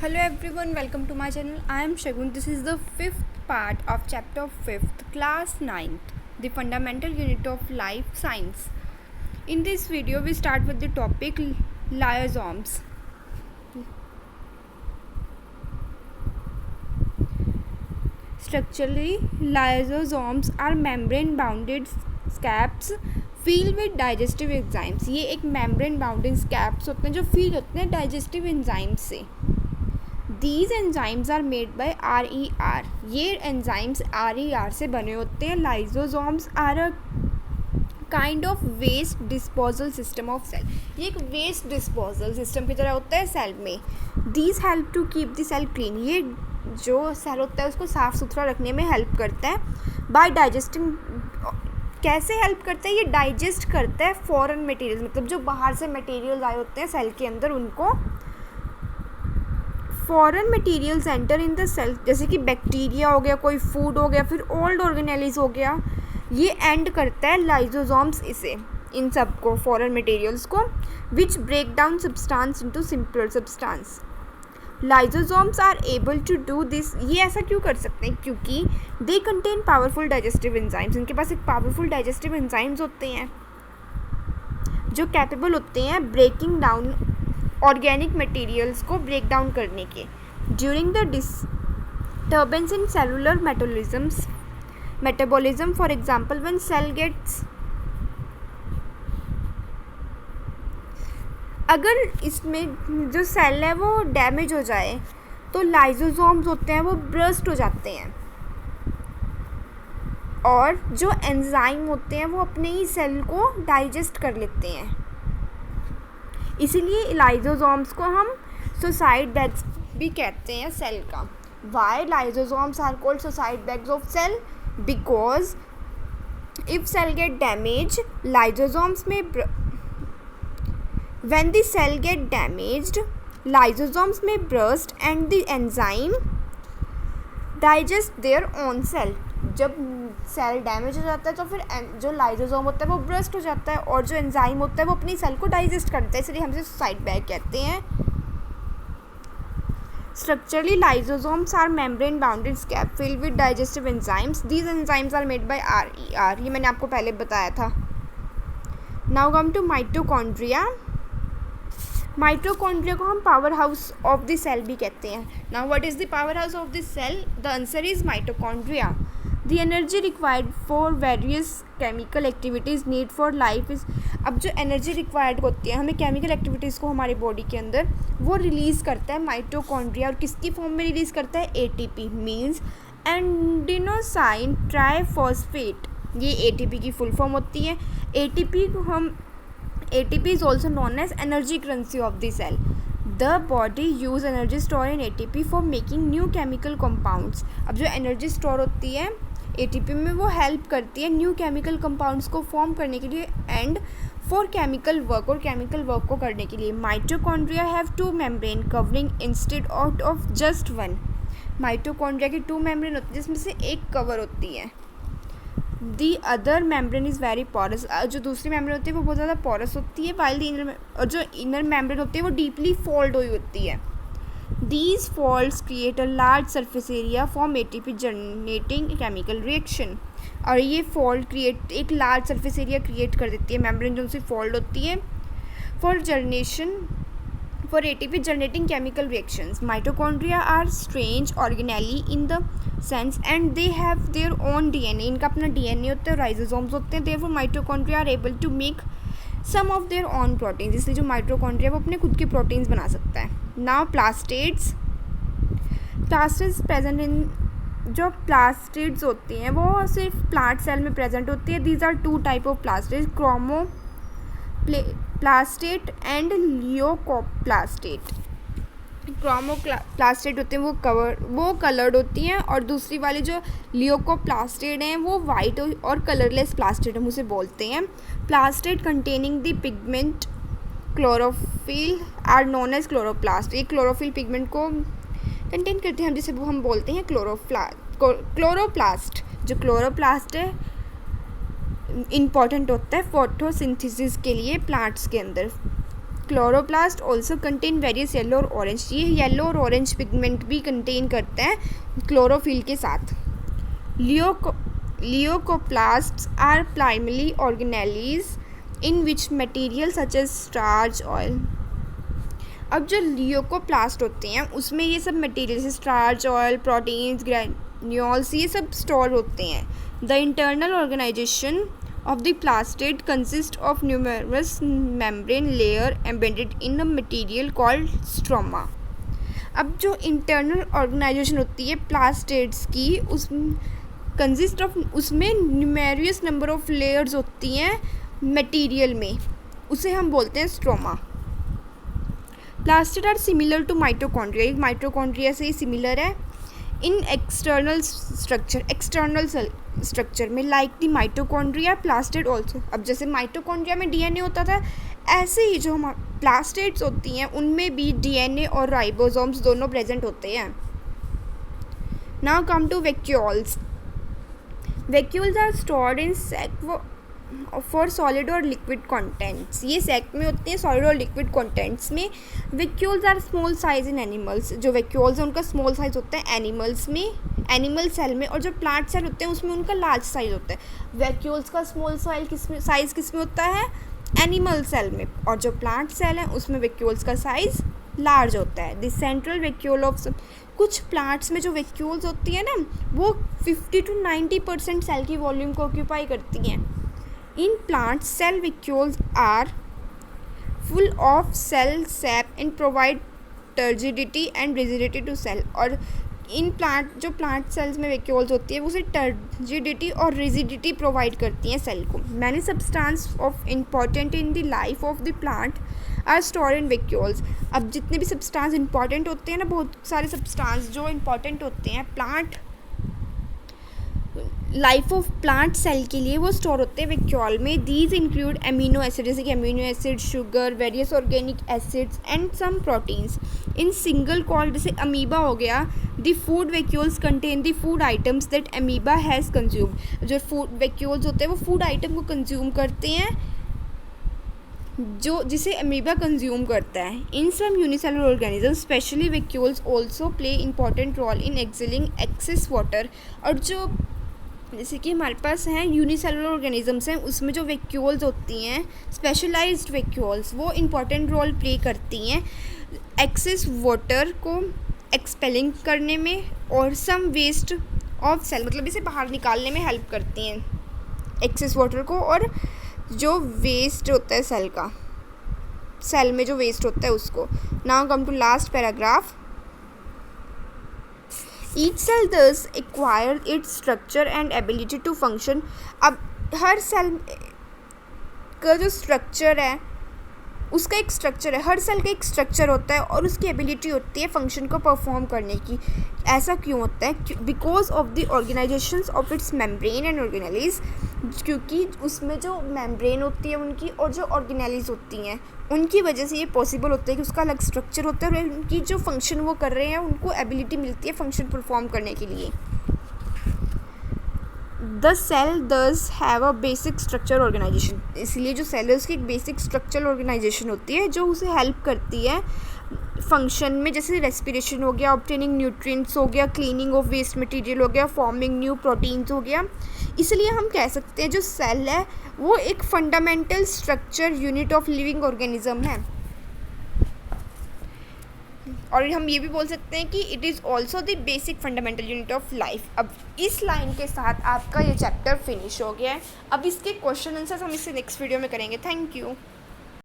Hello everyone, welcome to my channel. I am Shagun. This is the fifth part of chapter 5th, class 9th, the fundamental unit of life science. In this video, we start with the topic lysosomes. Structurally, lysosomes are membrane bounded scabs filled with digestive enzymes. ये एक membrane bounded scabs होते हैं जो fill होते हैं digestive enzymes से. These enzymes are made by RER. ये enzymes RER से बने होते हैं. Lysosomes are a kind of waste disposal system of cell. ये एक waste disposal system की तरह होता है cell में. These help to keep the cell clean. ये जो सेल होता है उसको साफ़ सुथरा रखने में हेल्प करता है. बाय डाइजेस्टिंग कैसे हेल्प करता है? ये डाइजेस्ट करता है फॉरेन मटेरियल्स, मतलब जो बाहर से मटेरियल्स आए होते हैं सेल के अंदर, उनको foreign materials enter in the cell, जैसे कि बैक्टीरिया हो गया, कोई फूड हो गया, फिर ओल्ड ऑर्गेनेलिज हो गया, ये एंड करता है लाइजोसोम्स इसे, इन सब को, फॉरेन मटेरियल्स को, which break down substance into simpler substance. Lysosomes are able to do this. ये ऐसा क्यों कर सकते हैं? क्योंकि they contain powerful digestive enzymes. इनके पास एक पावरफुल डाइजेस्टिव एंजाइम्स होते हैं जो कैपेबल होते हैं ब्रेकिंग डाउन ऑर्गेनिक मटेरियल्स को ब्रेक डाउन करने के. During the disturbance in cellular metabolism for example when cell gets, अगर इसमें जो सेल है वो डैमेज हो जाए तो लाइजोसोम्स होते हैं वो ब्रस्ट हो जाते हैं, और जो एंजाइम होते हैं वो अपने ही सेल को डाइजेस्ट कर लेते हैं. इसीलिए लाइजोसोम्स को हम सुसाइड बैग्स भी कहते हैं सेल का. Why lysosomes are called suicide bags of cell? Because if cell get damage, lysosomes में when the cell get damaged, lysosomes may burst and the enzyme digest their own cell. जब cell damage हो जाता है तो फिर जो lysosome होता है वो ब्रस्ट हो जाता है, और जो एंजाइम होता है वो अपनी सेल को डाइजेस्ट करता है, इसलिए हम इसे सुसाइड बैग कहते हैं. Structurally, lysosomes are membrane bounded scab filled with digestive enzymes. These enzymes are made by RER. ये मैंने आपको पहले बताया था. Now come to mitochondria. Mitochondria को हम power house of the cell भी कहते हैं. Now what is the power house of the cell? The answer is mitochondria. The energy required for various chemical activities need for life is. अब जो energy required होती है हमें chemical activities को हमारी बॉडी के अंदर, वो रिलीज़ करता है माइटोकॉन्ड्रिया. और किसकी फॉर्म में रिलीज़ करता है? ATP means adenosine triphosphate. ये ATP की फुल फॉर्म होती है. ATP को हम ATP is also known as energy currency of the cell. The body use energy store in ATP for making new chemical compounds. अब जो एनर्जी स्टोर होती है ATP में वो हेल्प करती है न्यू केमिकल कंपाउंड्स को फॉर्म करने के लिए एंड फॉर केमिकल वर्क, और केमिकल वर्क को करने के लिए. Mitochondria have 2 membrane covering instead of just 1. Mitochondria की 2 मेम्ब्रेन होती है जिसमें से एक कवर होती है. The other membrane is very porous. जो दूसरी मेम्ब्रेन होती है वो बहुत ज़्यादा पोरस होती है, वाइल दी इनर, और जो इनर मेम्ब्रेन होती है वो डीपली फोल्ड हुई होती है. These folds create a large surface area for ATP generating chemical reaction. और ये फोल्ड क्रिएट एक लार्ज सरफेस एरिया क्रिएट कर देती है मेम्ब्रेन जो उनसे फोल्ड होती है for ATP generating chemical reactions. Mitochondria are strange organelle in the sense and they have their own DNA. इनका अपना DNA होता है, राइजोसोम्स होते हैं. Therefore mitochondria are able to make some of their own proteins. इसलिए जो माइटोकॉन्ड्रिया वो अपने खुद के प्रोटीन्स बना सकता है. Now plastids present in, जो प्लास्टिड्स होती हैं वो सिर्फ प्लांट सेल में प्रेजेंट होती है. These are 2 type of plastids, क्रोमोप्लास्टेट and लियोकोप्लास्टेट. क्रोमोप्लास्टेट होते हैं वो कलर्ड होती हैं, और दूसरी वाली जो लियोकोप्लास्टेट हैं वो वाइट और कलरलेस प्लास्टेट हम उसे बोलते हैं. Plastid containing the pigment chlorophyll are known as chloroplast. ये क्लोरोफिल पिगमेंट को कंटेन करते हैं, जिसे हम बोलते हैं क्लोरोप्लास्ट. जो क्लोरोप्लास्ट है इम्पॉर्टेंट होता है फोटोसिंथेसिस के लिए प्लांट्स के अंदर. Chloroplast also contain various yellow और ऑरेंज, ये येलो और ऑरेंज पिगमेंट भी कंटेन करते हैं क्लोरोफिल के साथ। Leucoplasts are primary organelles in which material such as starch oil. अब जो ल्यूकोप्लास्ट होते हैं उसमें ये सब मटेरियल जैसे स्टार्च ऑयल, प्रोटीन्स, ग्रैन्यूल्स, ये सब स्टोर होते हैं। The internal organisation of the plastid consist of numerous membrane layer embedded in a material called stroma. अब जो इंटरनल ऑर्गेनाइजेशन होती है प्लास्टिड्स की, उस कंसिस्ट ऑफ, उसमें न्यूमेरियस नंबर ऑफ लेयर्स होती हैं मटेरियल में, उसे हम बोलते हैं stroma. Plastid are similar to mitochondria, एक माइटोकॉन्ड्रिया से ही सिमिलर है in external structure, external structure में like the mitochondria plastid also. अब जैसे माइटोकॉन्ड्रिया में डीएनए होता था, ऐसे ही जो प्लास्टिड्स होती हैं उनमें भी डीएनए और राइबोसोम्स दोनों प्रेजेंट होते हैं। Now come to vacuoles. Vacuoles are stored in sac for solid और लिक्विड कंटेंट्स, ये सैक में होते हैं सॉलिड और लिक्विड कंटेंट्स में। Vacuoles are small size in animals, जो वैक्यूल्स हैं उनका स्मॉल साइज होता है एनिमल्स में, एनिमल सेल में, और जो प्लांट सेल होते हैं उसमें उनका लार्ज साइज होता है। वैक्यूल्स का स्मॉल साइज किस में होता है? एनिमल सेल में, और जो प्लांट सेल है उसमें वैक्यूल्स का साइज लार्ज होता है। द सेंट्रल वैक्यूल ऑफ कुछ प्लांट्स में जो वैक्यूल्स होती है ना, वो 50 to 90% सेल की वॉल्यूम को ऑक्यूपाई करती हैं। In plants, cell vacuoles are full of cell sap and provide turgidity and rigidity to cell। और इन प्लांट, जो प्लांट सेल्स में वैक्यूल्स होती है वो उसे टर्जिडिटी और रिजिडिटी प्रोवाइड करती हैं सेल को। Many substance of important in the life of the plant are stored in vacuoles. अब जितने भी सब्सटेंस इंपॉर्टेंट होते हैं ना, बहुत सारे सब्सटेंस जो इंपॉर्टेंट होते हैं plant life of plant cell के लिए, वो स्टोर होते हैं वैक्यूल में। दीज इंक्लूड अमीनो एसिड, जैसे कि amino acid, sugar, various organic acids and some proteins in single cell, जैसे अमीबा हो गया। The food vacuoles contain the food items that amoeba has consumed. जो फूड वैक्यूल्स होते हैं वो फूड आइटम को कंज्यूम करते हैं जो जिसे अमीबा कंज्यूम करता है। In some unicellular organism specially vacuoles also play important role in expelling excess water. और जो जैसे कि हमारे पास हैं यूनिसेलुलर ऑर्गेनिजम्स हैं, उसमें जो वैक्यूल्स होती हैं स्पेशलाइज्ड वैक्यूल्स, वो इम्पॉर्टेंट रोल प्ले करती हैं एक्सेस वाटर को एक्सपेलिंग करने में, और सम वेस्ट ऑफ सेल, मतलब इसे बाहर निकालने में हेल्प करती हैं एक्सेस वाटर को, और जो वेस्ट होता है सेल का, सेल में जो वेस्ट होता है उसको। Now come to last paragraph. Each cell thus acquired its structure and ability to function। अब हर सेल का जो स्ट्रक्चर है उसका एक स्ट्रक्चर है, हर सेल का एक स्ट्रक्चर होता है और उसकी एबिलिटी होती है फंक्शन को परफॉर्म करने की। ऐसा क्यों होता है? Because of the organisations of its membrane and organelles, क्योंकि उसमें जो मेम्ब्रेन होती है उनकी और जो ऑर्गेनेलीज होती हैं उनकी वजह से ये पॉसिबल होता है कि उसका अलग स्ट्रक्चर होता है और उनकी जो फंक्शन वो कर रहे हैं उनको एबिलिटी मिलती है फंक्शन परफॉर्म करने के लिए। The cell thus have a basic structure organisation, इसलिए जो सेल है उसकी एक बेसिक स्ट्रक्चर ऑर्गेनाइजेशन होती है जो उसे हेल्प करती है फंक्शन में, जैसे रेस्पिरेशन हो गया, ऑब्टेनिंग न्यूट्रिएंट्स हो गया, क्लीनिंग ऑफ वेस्ट मटेरियल हो गया, फॉर्मिंग न्यू प्रोटीन्स हो गया। इसलिए हम कह सकते हैं जो सेल है वो एक fundamental structure unit of living organism है। और हम ये भी बोल सकते हैं कि it is also the basic fundamental unit of life. अब इस लाइन के साथ आपका ये चैप्टर फिनिश हो गया है। अब इसके क्वेश्चन आंसर्स हम इससे नेक्स्ट वीडियो में करेंगे। Thank you.